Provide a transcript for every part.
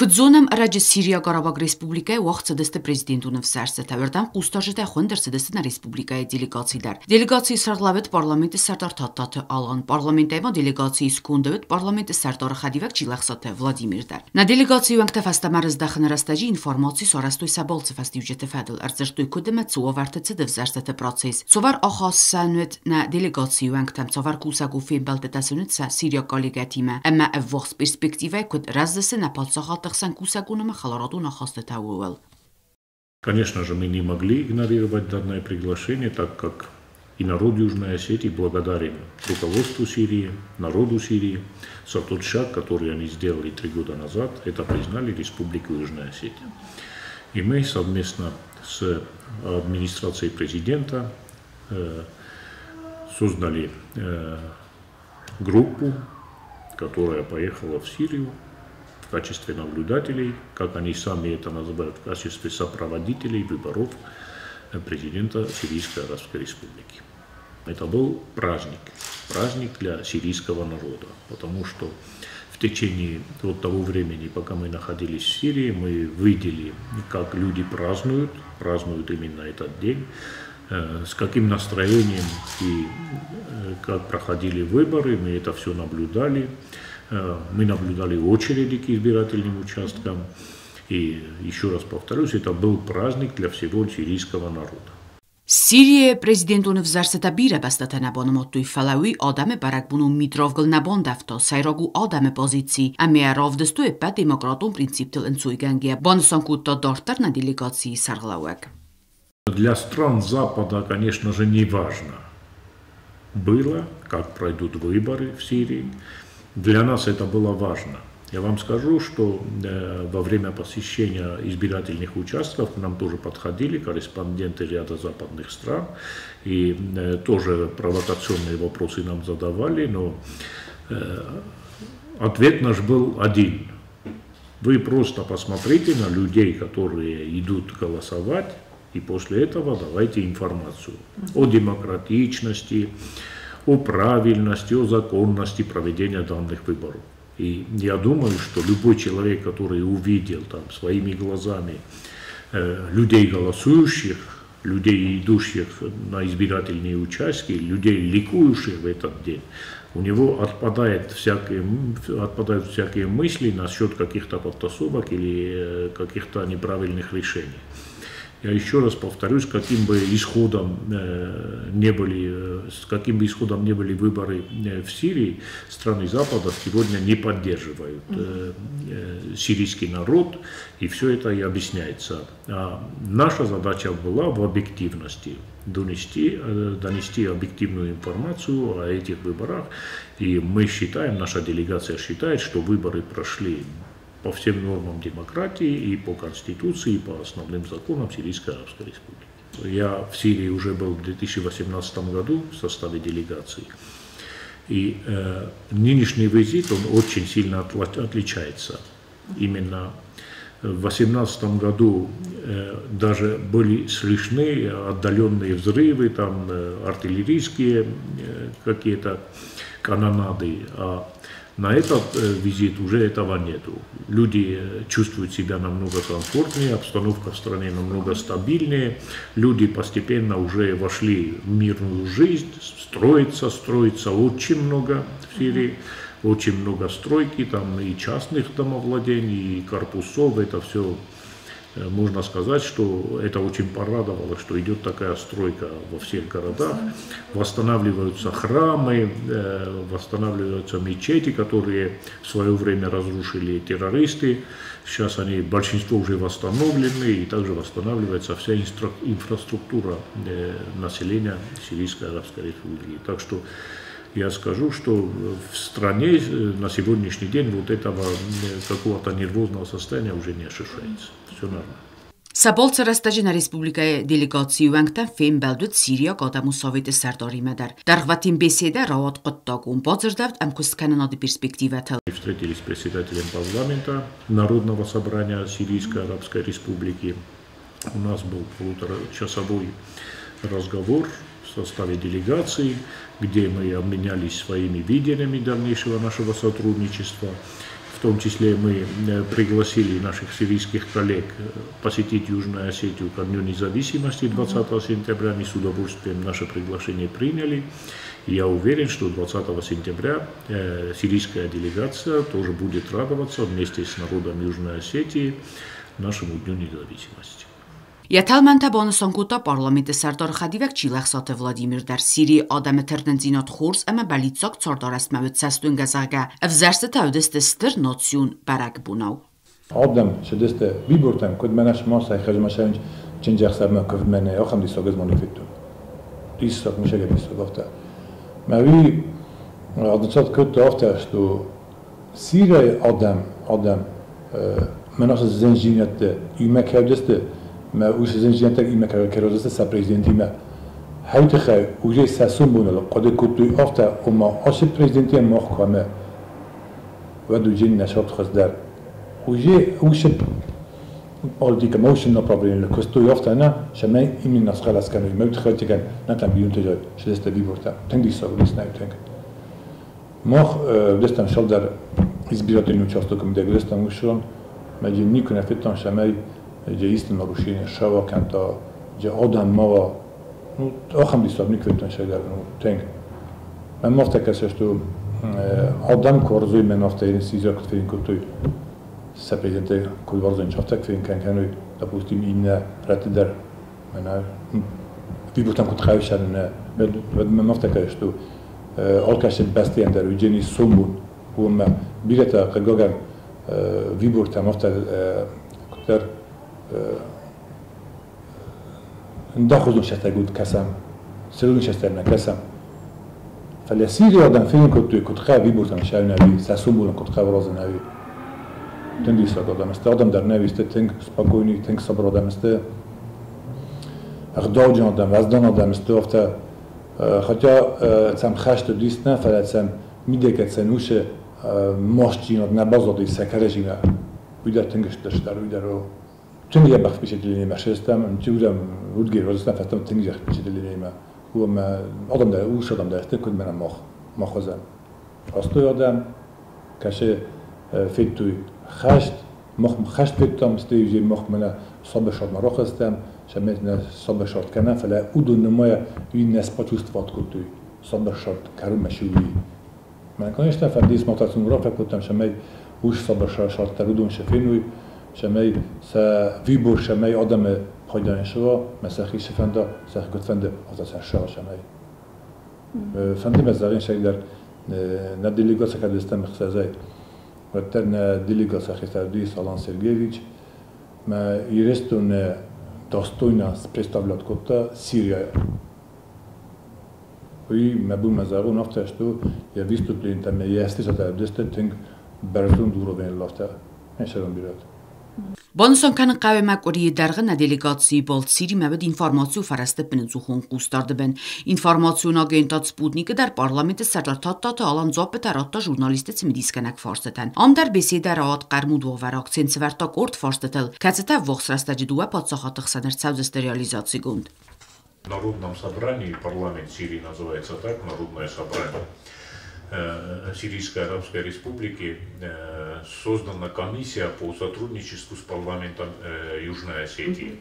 Կձոնեմ առաջ Սիրիա Կարաբաղ Ռեսպուբլիկայի վաղ դստե պրեզիդենտունը վսարսը թավերդան ուստաժետը խոնդր դստե ռեսպուբլիկայի դելեգացիդար։ Դելեգացիի սարլավետ պարլամենտի սարտար թատտաթը ալան պարլամենտայմա դելեգացիի սկունդավետ պարլամենտի սարտարը խադիվակ ճիլախսատը Վլադիմիր դար։ На делегацию ванкта фастамарыз дахын растажи информации сорастуй саболцы фастивжете фадл арзыртуй кудема цуовартыцы девзарстаты процесс. Цовар ахассанвет на делегацию ванктам цовар кусагу фембалтетасунет са Сирия коллегатима. Эмма эввохс перспективай куд раздасы на палцахалтахсан кусагунама халараду нахастетауэл. Конечно же, мы не могли игнорировать данное приглашение, так как и народ Южной Осетии благодарен руководству Сирии, народу Сирии за тот шаг, который они сделали 3 года назад, это признали Республику Южная Осетия. И мы совместно с администрацией президента создали группу, которая поехала в Сирию в качестве наблюдателей, как они сами это называют, в качестве сопроводителей выборов президента Сирийской Арабской Республики. Это был праздник для сирийского народа, потому что в течение того времени, пока мы находились в Сирии, мы видели, как люди празднуют именно этот день, с каким настроением и как проходили выборы, мы это все наблюдали. Мы наблюдали очереди к избирательным участкам. И еще раз повторюсь, это был праздник для всего сирийского народа. Сирия президентуны взарсата бире бастатанабон моттуй фалауи адаме баракбуну митровгл набон дафто сайрагу адаме позиции ами равдстуе па демократон принциптел энцуйганге бонсанкутто дортар на делегации сарглауак. Для стран Запада, конечно же, не важно было, как пройдут выборы в Сирии. Для нас это было важно. Я вам скажу, что во время посещения избирательных участков к нам тоже подходили корреспонденты ряда западных стран и тоже провокационные вопросы нам задавали, но ответ наш был один. Вы просто посмотрите на людей, которые идут голосовать, и после этого давайте информацию о демократичности, о правильности, о законности проведения данных выборов. И я думаю, что любой человек, который увидел там своими глазами людей голосующих, людей, идущих на избирательные участки, людей, ликующих в этот день, у него отпадают всякие мысли насчет каких-то подтасовок или каких-то неправильных решений. Я еще раз повторюсь, с каким бы исходом не были выборы в Сирии, страны Запада сегодня не поддерживают сирийский народ, и все это и объясняется. А наша задача была в объективности донести объективную информацию о этих выборах, и мы считаем, наша делегация считает, что выборы прошли по всем нормам демократии и по Конституции, и по основным законам Сирийской Арабской Республики. Я в Сирии уже был в 2018 году в составе делегации, и нынешний визит, он очень сильно отличается. Именно в 2018 году даже были слышны отдаленные взрывы, там артиллерийские какие-то канонады, а на этот визит уже этого нету. Люди чувствуют себя намного комфортнее, обстановка в стране намного стабильнее, люди постепенно уже вошли в мирную жизнь, строится очень много в Сирии, очень много стройки, там и частных домовладений, и корпусов, это все. Можно сказать, что это очень порадовало, что идет такая стройка во всех городах. Восстанавливаются храмы, восстанавливаются мечети, которые в свое время разрушили террористы. Сейчас большинство уже восстановлены, и также восстанавливается вся инфраструктура населения Сирийской Арабской Республики. Так что я скажу, что в стране на сегодняшний день вот этого какого-то нервозного состояния уже не ощущается. Все нормально. Սաբոլցը ռաստաժին ռեսպուբլիկայի դելեգացիու վանքտան ֆեմ բալդուտ Սիրիա կադամու սովետը սարտարի մեդար։ Դարղվատին բեսեդա ռավատ կտտակում բոձրդավտ ամքուս կանոնады перспективата. Встретились с председателем парламента Народного собрания Сирийской Арабской Республики. У нас был полуторачасовой разговор в составе делегации, где мы обменялись своими видениями дальнейшего нашего сотрудничества. В том числе мы пригласили наших сирийских коллег посетить Южную Осетию ко Дню независимости 20 сентября. Они с удовольствием наше приглашение приняли. И я уверен, что 20 сентября сирийская делегация тоже будет радоваться вместе с народом Южной Осетии нашему Дню независимости. Եթալմենտը բոնուսոնկուտա պարլամենտը սարտոր խադիվեք չիլախսոտ Վլադիմիր դար Սիրի ադամը թերնձինոտ խուրս əmə բալիցոկ ծորդորասմավը ցաստուն գազագա վզարստը տավդստը ստր նոցյուն բարակ բունավ Adam şedeste vibortem kod menaş masa xajmaşanç çinjaxsama kovmene axam disogaz manifetu Issak mishega bisogofta Mavi adetsat kod afta что Siriya adam menaş zenjinette yumekavdeste ما وش زنجيان تاع إما كروزة سبريزيدنتي ما هاي تخا وجه ساسون بونو قد كنت أفتا وما أش بريزيدنتي ما خامة ودو جين نشاط خاص دار وجه وش أولدي كموش إنه بروبلم لكستو يافتا أنا شماي إمين ناس خلاص كانوا ما بتخيل كان نتلم بيون تجار شو دست بيبورتا تندي سو دست نايم تانك مخ دستم شال دار إزبيرات النوتشاستو كم دعوستم وشون ما جيني كنا فتان شماي gdzie istne naruszenie szała, gdzie odam mała, no ocham disabnik wytąd się dar, no tänk. Men måste kanske stå Adam korzuj men ofta är det sida att fin kultur. Så presidente kulvarzen chaftak fin kan ju допустим inne rätt där. Men vi borde kunna träffa sen men måste kanske stå alkas bästa där Eugeni Sombun och bileta gagan vi borde måste där ندخل شتى قد كسم سلون شتى من كسم فالسيري آدم فين كنت خاوي بودم شاو نبي ساسون بودم كنت خاوي راز نبي تندي ساد آدم در نبی است تنگ سپاکوینی تنگ صبر آدم است اقداج آدم وزدان آدم است افته خاطر سم خشت دیست نه فلات سم میده که سنوش ماشین آدم نبازادی سکرجینا ویدر تنگش داشت ویدر رو تنگی بخش بیشتر لیما شستم چودم ودگیر روزستم فتم تنگی بخش بیشتر لیما هو ما آدم در اوش آدم در استکود منم مخ خزم راستوی آدم کشه فیت توی خشت مخ خشت فیتم استیجی مخ منه صاب شاد مراخ استم شمیت نه صاب شاد کنه فلا اودو نمای این نسبت استفاد کد توی صاب شاد کارم مشوی من کنیش نفردیس ماتاتون را فکر کردم شمیت اوش صاب شاد ترودون شفینوی شمای سا ویبور شمای آدم پایدار شوا مسخی شفنده سخ گفتنده آزاد شوا شمای فهمتی مزارین شاید در ندیلیگاس کردستم مخصوصی و در ندیلیگاس خیلی سالان سرگیویچ ما ایرستون داستوینا پرستابلات کتا سیریا وی مبون مزارون افتاشتو یا ویستو پلین تام یاستی شده دست تنگ برزون دورو بین لافته نشدم بیاد Բոնուսոնքան կավե մակորի դարղնա դելեգացիի բոլցիրի մավդ ինվորմացիու վարաստը բնձուխուն կուստարդը բեն։ Ինվորմացիուն ագենտած սպուտնիկը դար պարլամենտը սարդարթատտատը ալան զոպը տարատտա ժուրնալիստից մդիսկանակ վարստըտան։ Ամդար բեսիդար աղատ qarmudվող վարակցին ծվարտակ օրդ վարստըտել, կացետավ ողսրաստաջի դուա պատսախատық սաներցավզստը реализации гунд. В Народном собрании, парламент Сирии называется так, Народное собрание Сирийской Арабской Республики, создана комиссия по сотрудничеству с парламентом Южной Осетии.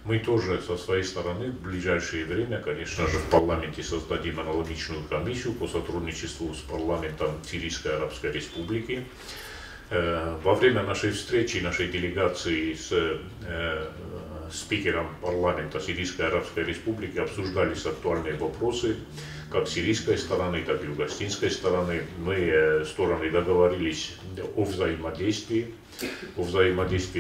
Мы тоже со своей стороны в ближайшее время, конечно же, в парламенте создадим аналогичную комиссию по сотрудничеству с парламентом Сирийской Арабской Республики. Во время нашей встречи, нашей делегации с спикером парламента Сирийской Арабской Республики обсуждались актуальные вопросы как сирийской стороны, так и югостинской стороны. Мы стороны договорились о взаимодействии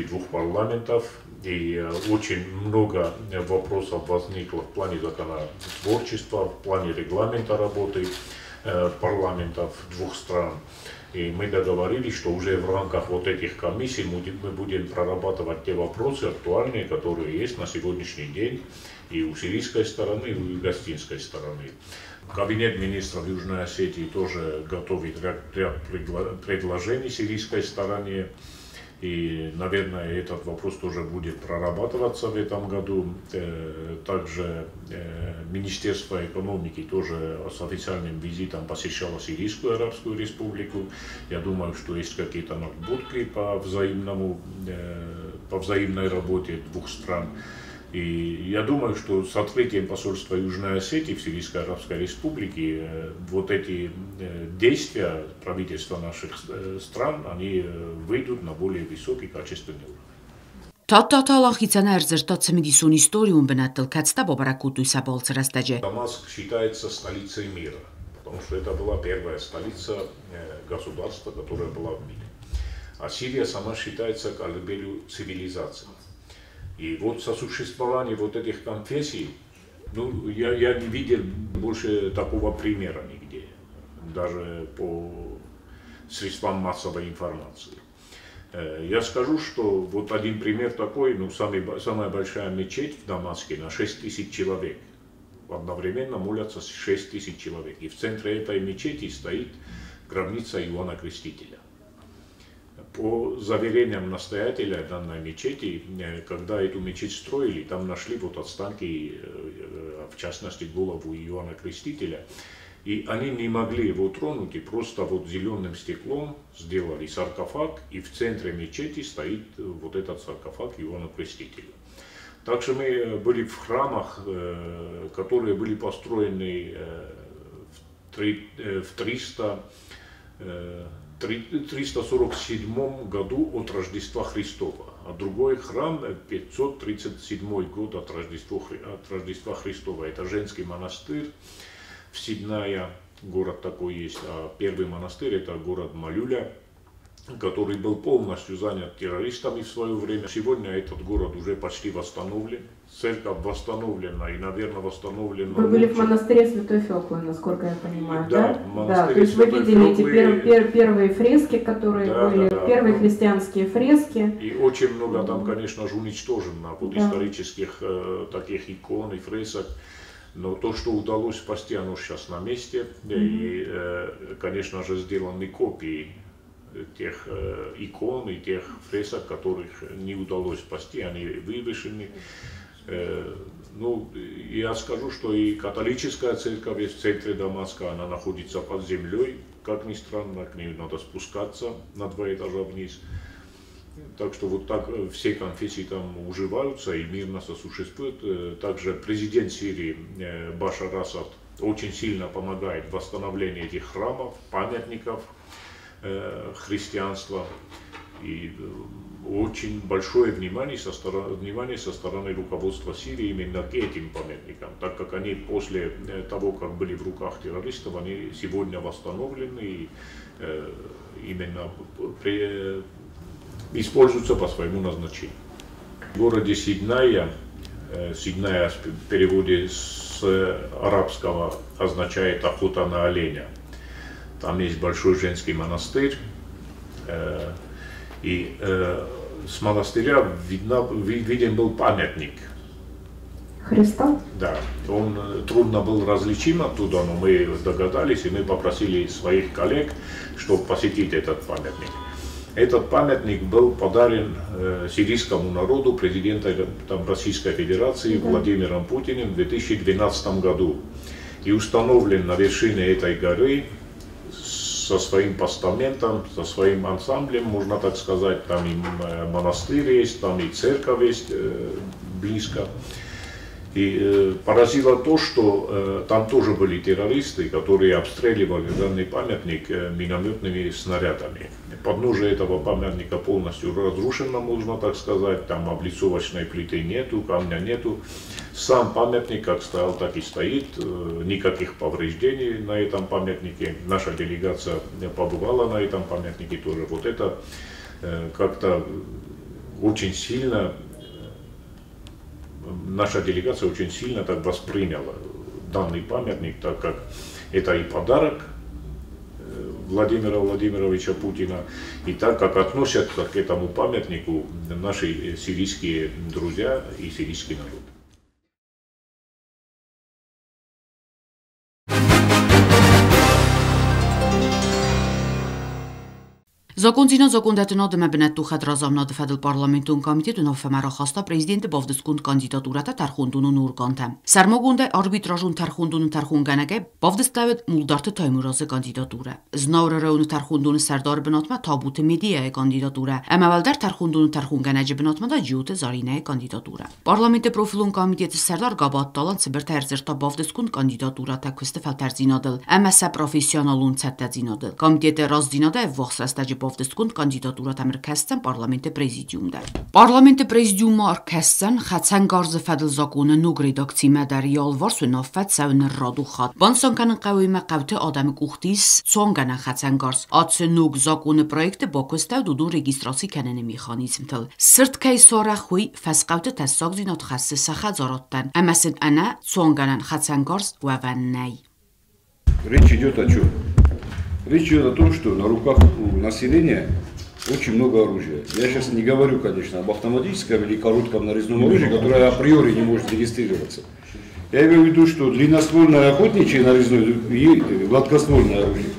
двух парламентов, и очень много вопросов возникло в плане законотворчества, в плане регламента работы парламентов двух стран. И мы договорились, что уже в рамках вот этих комиссий мы будем прорабатывать те вопросы актуальные, которые есть на сегодняшний день и у сирийской стороны, и у югостинской стороны. Кабинет министров Южной Осетии тоже готовит ряд предложений сирийской стороне. И, наверное, этот вопрос тоже будет прорабатываться в этом году. Также Министерство экономики тоже с официальным визитом посещало Сирийскую Арабскую Республику. Я думаю, что есть какие-то наработки по взаимной работе двух стран. И я думаю, что с открытием посольства Южной Осетии в Сирийской Арабской Республике вот эти действия правительства наших стран, они выйдут на более высокий качественный уровень. Таталахицана эрзертацами дисун историю бенаттал кацта бабаракуту сабалцерастаджи. Дамаск считается столицей мира, потому что это была первая столица государства, которая была в мире. А Сирия сама считается колыбелью цивилизации. И вот сосуществование вот этих конфессий, я не видел больше такого примера нигде, даже по средствам массовой информации. Я скажу, что вот один пример такой, самая большая мечеть в Дамаске на 6 тысяч человек. Одновременно молятся 6 тысяч человек. И в центре этой мечети стоит гробница Иоанна Крестителя. По заверениям настоятеля данной мечети, когда эту мечеть строили, там нашли вот останки, в частности, голову Иоанна Крестителя. И они не могли его тронуть, и просто вот зеленым стеклом сделали саркофаг, и в центре мечети стоит вот этот саркофаг Иоанна Крестителя. Также мы были в храмах, которые были построены в 347 году от Рождества Христова, а другой храм 537 год от Рождества Христова. Это женский монастырь в Сидная, город такой есть, а первый монастырь это город Малюля, который был полностью занят террористами в свое время. Сегодня этот город уже почти восстановлен, церковь восстановлена и, наверное, восстановлена. Вы были в монастыре Святой Феклы, насколько я понимаю, да? В монастыре то есть вы видели эти первые фрески, которые были, первые христианские фрески. И очень много там, конечно же, уничтожено вот исторических таких икон и фресок. Но то, что удалось спасти, оно сейчас на месте. И, конечно же, сделаны копии тех икон и тех фресок, которых не удалось спасти, они вывешены. Я скажу, что и католическая церковь есть в центре Дамаска, она находится под землей, как ни странно, к ней надо спускаться на 2 этажа вниз. Так что вот так все конфессии там уживаются и мирно сосуществуют. Также президент Сирии Башар Асад очень сильно помогает в восстановлении этих храмов, памятников христианства. И очень большое внимание со стороны руководства Сирии именно к этим памятникам, так как они после того, как были в руках террористов, они сегодня восстановлены и именно используются по своему назначению. В городе Сидная, Сидная в переводе с арабского означает охота на оленя. Там есть большой женский монастырь. И с монастыря виден был памятник Христа? Да, он трудно был различим оттуда, но мы догадались, и мы попросили своих коллег, чтобы посетить этот памятник. Этот памятник был подарен сирийскому народу президентом Российской Федерации Владимиром Путиным в 2012 году. И установлен на вершине этой горы со своим постаментом, со своим ансамблем, можно так сказать. Там и монастырь есть, там и церковь есть близко. И поразило то, что там тоже были террористы, которые обстреливали данный памятник минометными снарядами. Подножие этого памятника полностью разрушено, можно так сказать. Там облицовочной плиты нету, камня нету. Сам памятник как стоял, так и стоит. Никаких повреждений на этом памятнике. Наша делегация побывала на этом памятнике тоже. Вот это как-то очень сильно... Наша делегация очень сильно так восприняла данный памятник, так как это и подарок Владимира Владимировича Путина, и так как относятся к этому памятнику наши сирийские друзья и сирийский народ. Զոկոնցինա զոկոնդետնոդը մբնետու խադրազամնադը ֆեդել պարլամենտուն կոմիտետուն օֆեմարախաստա prezidenti բովդսկուն կանդիդատուրատա թարխունդունուն ուրկանտա։ Սարմոգունդե արբիտրաժուն թարխունդունը թարխունգանագե բովդստավետ մուլդարտը թայմուրազը կանդիդատուրը։ Զնաուրերոյունը թարխունդունը սարդար բնոտմա թաբուտը մեդիայ կանդիդատուրը։ Ամավալդար թարխունդունը թարխունգանաջը բնոտմա դա ջուտը զարինայ կանդիդատուրը։ Պարլամենտը պրոֆիլուն կոմիտետը սարդար գաբատ տալան սբերտա երզերտա բովդսկուն կանդիդատուրատա քստեֆալ տերզինադել։ Ամասա պրոֆեսիոնալուն ցատտազինադել։ Կոմիտետը ռազդինադը վոխսաստաջը Բովդսկուն կանդիդատուրատ ամերքաստան պարլամենտը պրեզիդիումդա։ Պարլամենտը պրեզիդիումը արքաստան խացան գարզը ֆեդել զակոնը նուգ ռեդակցի մադարի ալվարսու նոֆատ սավն ռադուխատ։ Բանսանկանն qawima qawte adamı kuxtis songanan xatsan gars atse nug zakonu proyekte bokustav dudun registrasi kanene mexanizmtel sirtkay soraxuy fasqawte tasagzinat xasse saxazarattan amasin ana songanan xatsan gars ваваннай. Речь идет о чем? Речь идет о том, что на руках у населения очень много оружия. Я сейчас не говорю, конечно, об автоматическом или коротком нарезном оружии, которое априори не может регистрироваться. Я имею в виду, что длинноствольное охотничье нарезное и гладкоствольное оружие.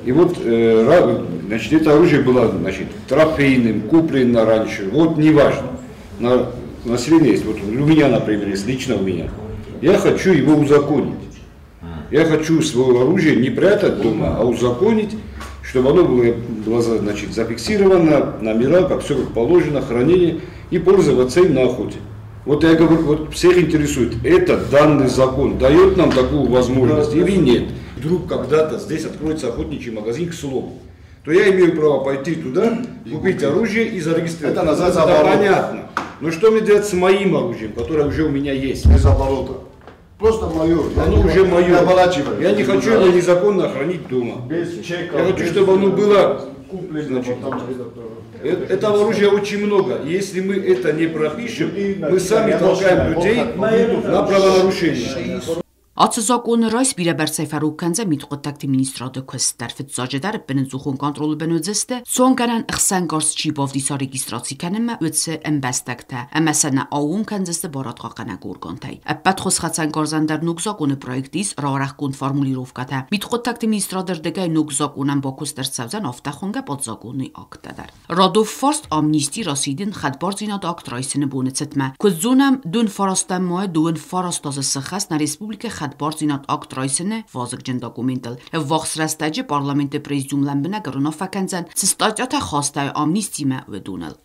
И вот, значит, это оружие было, значит, трофейным, куплено раньше. Вот неважно. Население есть. Вот у меня, например, есть лично у меня. Я хочу его узаконить. Я хочу свое оружие не прятать дома, а узаконить, чтобы оно было значит, зафиксировано, номера, как все как положено, хранение и пользоваться им на охоте. Вот я говорю, вот всех интересует, этот данный закон дает нам такую возможность или нет. Вдруг когда-то здесь откроется охотничий магазин, к слову, то я имею право пойти туда, купить оружие и зарегистрировать. Это называется оборот. Понятно. Но что мне делать с моим оружием, которое уже у меня есть? Без оборота. Просто мое. Оно уже мое. Я не хочу его незаконно хранить дома. Без чека. Я хочу, чтобы оно было... Значит, этого оружия очень много. Если мы это не пропишем, мы сами толкаем людей на правонарушение. Ացզակոնը ռայս բիրաբերցայ ֆարուկանձը միտყոտակտի մինիստրադը քստարֆտ զաջդար բնզուխուն կոնտրոլը բնոձստը սոնկանան ըխսանգարս չիբով դիսա ռեգիստրացի կանեմը ուծը ըմբաստակտա ամասանա աուն կանձստը բարատ ყaqանակ ուրգոնտայ ապատ խոսխացան գորզանդար նուգզակոնը պրոյեկտիս ռարախկուն ֆորմուլիրովկատա միտყոտակտի մինիստրադր դեգայ նուգզակոնան բոկուստեր ցավզան օֆտախոնգա պատզակոնի ակտադար ռադով ֆորստ ամնիստի ռասիդին խadբարձինատ ակտրայսինը բունեցտմա կուզունամ դուն ֆարաստան մոյ դուն ֆարաստազը սխաս նա ռեսպուբլիկա Բարձինատ ակտրայսինը վազգջն դոկումենտել վախսրաստաջը պարլամենտը պրեզիդիում լամբնա գրոնով ֆականցան ցստատյաթա խաստայ ամնիստիմա վդունել